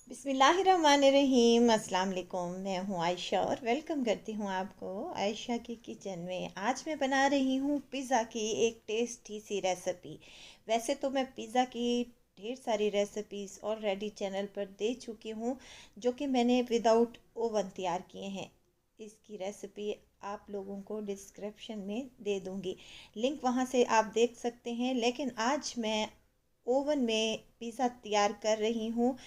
बिस्मिल्लाहिर्रहमानिर्रहीम। अस्सलाम वालेकुम। मैं हूँ आयशा और वेलकम करती हूँ आपको आयशा की किचन में। आज मैं बना रही हूँ पिज़्ज़ा की एक टेस्टी सी रेसिपी। वैसे तो मैं पिज़्ज़ा की ढेर सारी रेसिपीज़ ऑलरेडी चैनल पर दे चुकी हूँ, जो कि मैंने विदाउट ओवन तैयार किए हैं। इसकी रेसिपी आप लोगों को डिस्क्रिप्शन में दे दूँगी, लिंक वहाँ से आप देख सकते हैं। लेकिन आज मैं ओवन में पिज़्ज़ा तैयार कर रही हूँ।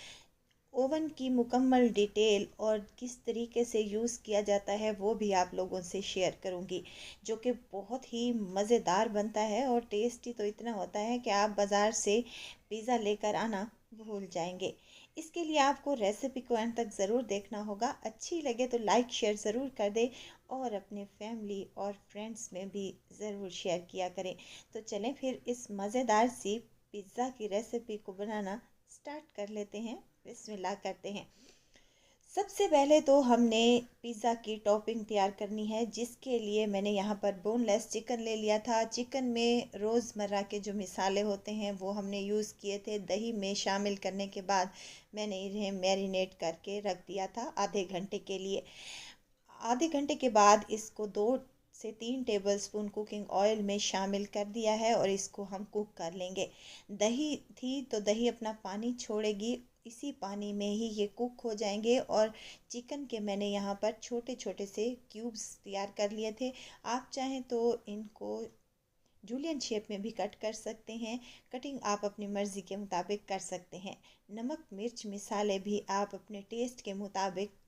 ओवन की मुकम्मल डिटेल और किस तरीके से यूज़ किया जाता है वो भी आप लोगों से शेयर करूंगी, जो कि बहुत ही मज़ेदार बनता है और टेस्टी तो इतना होता है कि आप बाज़ार से पिज़्ज़ा लेकर आना भूल जाएंगे। इसके लिए आपको रेसिपी को अंत तक ज़रूर देखना होगा। अच्छी लगे तो लाइक शेयर ज़रूर कर दें और अपने फैमिली और फ्रेंड्स में भी ज़रूर शेयर किया करें। तो चलें फिर इस मज़ेदार सी पिज़्ज़ा की रेसिपी को बनाना स्टार्ट कर लेते हैं। बिस्मिल्लाह करते हैं। सबसे पहले तो हमने पिज़्ज़ा की टॉपिंग तैयार करनी है, जिसके लिए मैंने यहाँ पर बोनलेस चिकन ले लिया था। चिकन में रोज़मर्रा के जो मिसाले होते हैं वो हमने यूज़ किए थे। दही में शामिल करने के बाद मैंने इन्हें मैरिनेट करके रख दिया था आधे घंटे के लिए। आधे घंटे के बाद इसको 2 से 3 टेबलस्पून कुकिंग ऑयल में शामिल कर दिया है और इसको हम कुक कर लेंगे। दही थी तो दही अपना पानी छोड़ेगी, इसी पानी में ही ये कुक हो जाएंगे। और चिकन के मैंने यहाँ पर छोटे छोटे से क्यूब्स तैयार कर लिए थे। आप चाहें तो इनको जूलियन शेप में भी कट कर सकते हैं। कटिंग आप अपनी मर्ज़ी के मुताबिक कर सकते हैं। नमक मिर्च मिसाले भी आप अपने टेस्ट के मुताबिक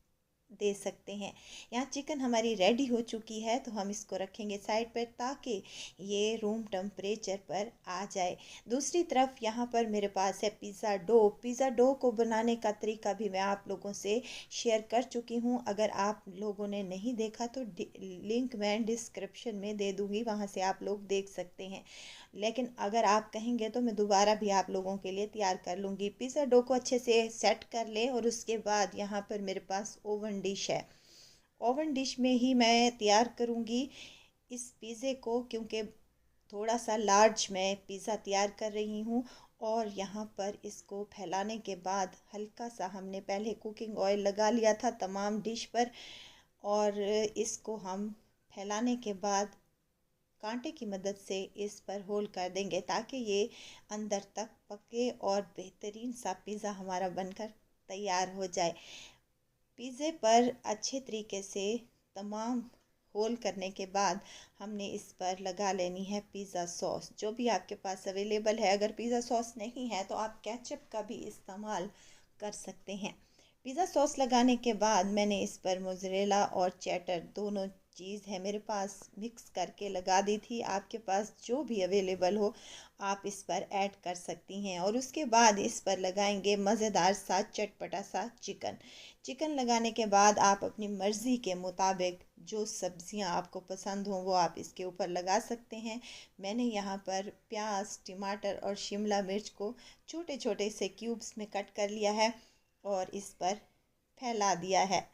दे सकते हैं। यहाँ चिकन हमारी रेडी हो चुकी है तो हम इसको रखेंगे साइड पर, ताकि ये रूम टेम्परेचर पर आ जाए। दूसरी तरफ यहाँ पर मेरे पास है पिज़्ज़ा डो। पिज़्ज़ा डो को बनाने का तरीका भी मैं आप लोगों से शेयर कर चुकी हूँ। अगर आप लोगों ने नहीं देखा तो लिंक मैं डिस्क्रिप्शन में दे दूँगी, वहाँ से आप लोग देख सकते हैं। लेकिन अगर आप कहेंगे तो मैं दोबारा भी आप लोगों के लिए तैयार कर लूँगी। पिज़्ज़ा डो को अच्छे से सेट कर लें और उसके बाद यहाँ पर मेरे पास ओवन डिश है। ओवन डिश में ही मैं तैयार करूँगी इस पिज़्ज़े को, क्योंकि थोड़ा सा लार्ज मैं पिज़्ज़ा तैयार कर रही हूँ। और यहाँ पर इसको फैलाने के बाद हल्का सा हमने पहले कुकिंग ऑयल लगा लिया था तमाम डिश पर, और इसको हम फैलाने के बाद कांटे की मदद से इस पर होल कर देंगे, ताकि ये अंदर तक पके और बेहतरीन सा पिज़्ज़ा हमारा बनकर तैयार हो जाए। पिज़्ज़े पर अच्छे तरीके से तमाम होल करने के बाद हमने इस पर लगा लेनी है पिज़्ज़ा सॉस, जो भी आपके पास अवेलेबल है। अगर पिज़्ज़ा सॉस नहीं है तो आप केचप का भी इस्तेमाल कर सकते हैं। पिज़्ज़ा सॉस लगाने के बाद मैंने इस पर मोज़रेला और चेडर दोनों चीज़ है मेरे पास मिक्स करके लगा दी थी। आपके पास जो भी अवेलेबल हो आप इस पर ऐड कर सकती हैं। और उसके बाद इस पर लगाएंगे मज़ेदार सा चटपटा सा चिकन। चिकन लगाने के बाद आप अपनी मर्ज़ी के मुताबिक जो सब्ज़ियां आपको पसंद हों वो आप इसके ऊपर लगा सकते हैं। मैंने यहाँ पर प्याज, टमाटर और शिमला मिर्च को छोटे छोटे से क्यूब्स में कट कर लिया है और इस पर फैला दिया है।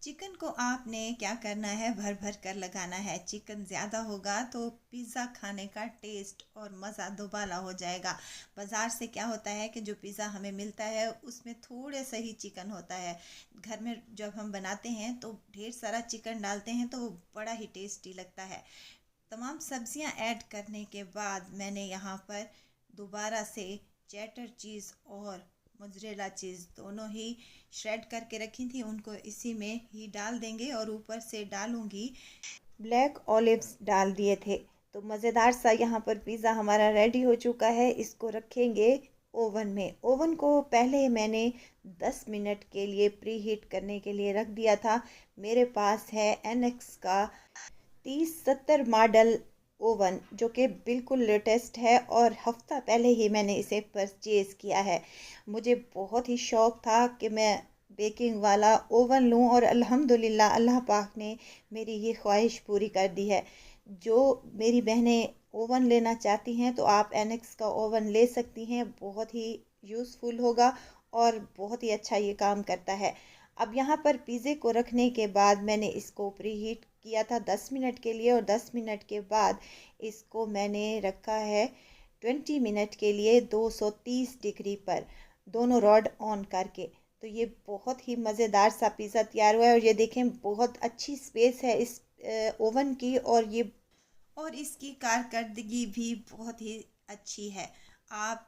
चिकन को आपने क्या करना है, भर भर कर लगाना है। चिकन ज़्यादा होगा तो पिज़्ज़ा खाने का टेस्ट और मज़ा दोबारा हो जाएगा। बाज़ार से क्या होता है कि जो पिज़्ज़ा हमें मिलता है उसमें थोड़े से ही चिकन होता है। घर में जब हम बनाते हैं तो ढेर सारा चिकन डालते हैं तो वो बड़ा ही टेस्टी लगता है। तमाम सब्जियां ऐड करने के बाद मैंने यहाँ पर दोबारा से चेडर चीज़ और मोज़रेला चीज़ दोनों ही श्रेड करके रखी थी, उनको इसी में ही डाल देंगे। और ऊपर से डालूंगी ब्लैक ऑलिव्स डाल दिए थे। तो मज़ेदार सा यहाँ पर पिज़्ज़ा हमारा रेडी हो चुका है। इसको रखेंगे ओवन में। ओवन को पहले मैंने 10 मिनट के लिए प्री हीट करने के लिए रख दिया था। मेरे पास है एनएक्स का 3070 मॉडल ओवन, जो कि बिल्कुल लेटेस्ट है और हफ्ता पहले ही मैंने इसे परचेज़ किया है। मुझे बहुत ही शौक़ था कि मैं बेकिंग वाला ओवन लूं और अल्हम्दुलिल्लाह अल्लाह पाक ने मेरी ये ख्वाहिश पूरी कर दी है। जो मेरी बहनें ओवन लेना चाहती हैं तो आप एनेक्स का ओवन ले सकती हैं, बहुत ही यूज़फुल होगा और बहुत ही अच्छा ये काम करता है। अब यहाँ पर पिज़्ज़े को रखने के बाद मैंने इसको प्री हीट किया था 10 मिनट के लिए, और 10 मिनट के बाद इसको मैंने रखा है 20 मिनट के लिए 230 डिग्री पर, दोनों रॉड ऑन करके। तो ये बहुत ही मज़ेदार सा पिज़्ज़ा तैयार हुआ है। और ये देखें, बहुत अच्छी स्पेस है इस ओवन की, और इसकी कारकर्दगी भी बहुत ही अच्छी है। आप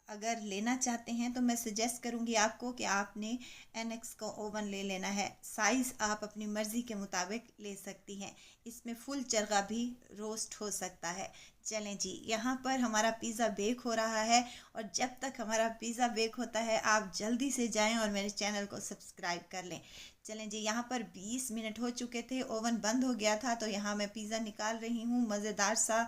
अगर लेना चाहते हैं तो मैं सजेस्ट करूंगी आपको कि आपने एनएक्स का ओवन ले लेना है। साइज़ आप अपनी मर्ज़ी के मुताबिक ले सकती हैं। इसमें फुल चरगा भी रोस्ट हो सकता है। चलें जी, यहाँ पर हमारा पिज़्ज़ा बेक हो रहा है, और जब तक हमारा पिज़्ज़ा बेक होता है आप जल्दी से जाएं और मेरे चैनल को सब्सक्राइब कर लें। चलें जी, यहाँ पर 20 मिनट हो चुके थे, ओवन बंद हो गया था, तो यहाँ मैं पिज़्ज़ा निकाल रही हूँ। मज़ेदार सा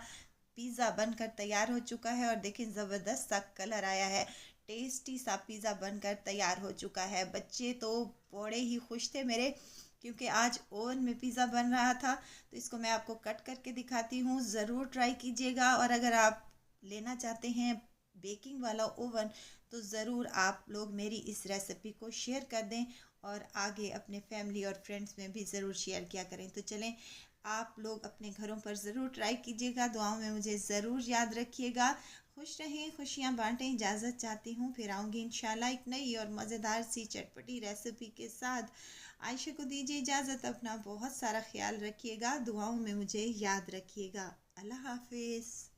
पिज़्ज़ा बनकर तैयार हो चुका है, और देखिए ज़बरदस्त सा कलर आया है। टेस्टी सा पिज़्ज़ा बनकर तैयार हो चुका है। बच्चे तो बड़े ही खुश थे मेरे, क्योंकि आज ओवन में पिज़्ज़ा बन रहा था। तो इसको मैं आपको कट करके दिखाती हूँ, ज़रूर ट्राई कीजिएगा। और अगर आप लेना चाहते हैं बेकिंग वाला ओवन, तो ज़रूर आप लोग मेरी इस रेसिपी को शेयर कर दें, और आगे अपने फैमिली और फ्रेंड्स में भी ज़रूर शेयर किया करें। तो चलें, आप लोग अपने घरों पर ज़रूर ट्राई कीजिएगा। दुआओं में मुझे ज़रूर याद रखिएगा। खुश रहें, खुशियाँ बांटें। इजाज़त चाहती हूँ, फिर आऊँगी इंशाल्लाह एक नई और मज़ेदार सी चटपटी रेसिपी के साथ। आयशा को दीजिए इजाज़त। अपना बहुत सारा ख्याल रखिएगा, दुआओं में मुझे याद रखिएगा। अल्लाह हाफिज़।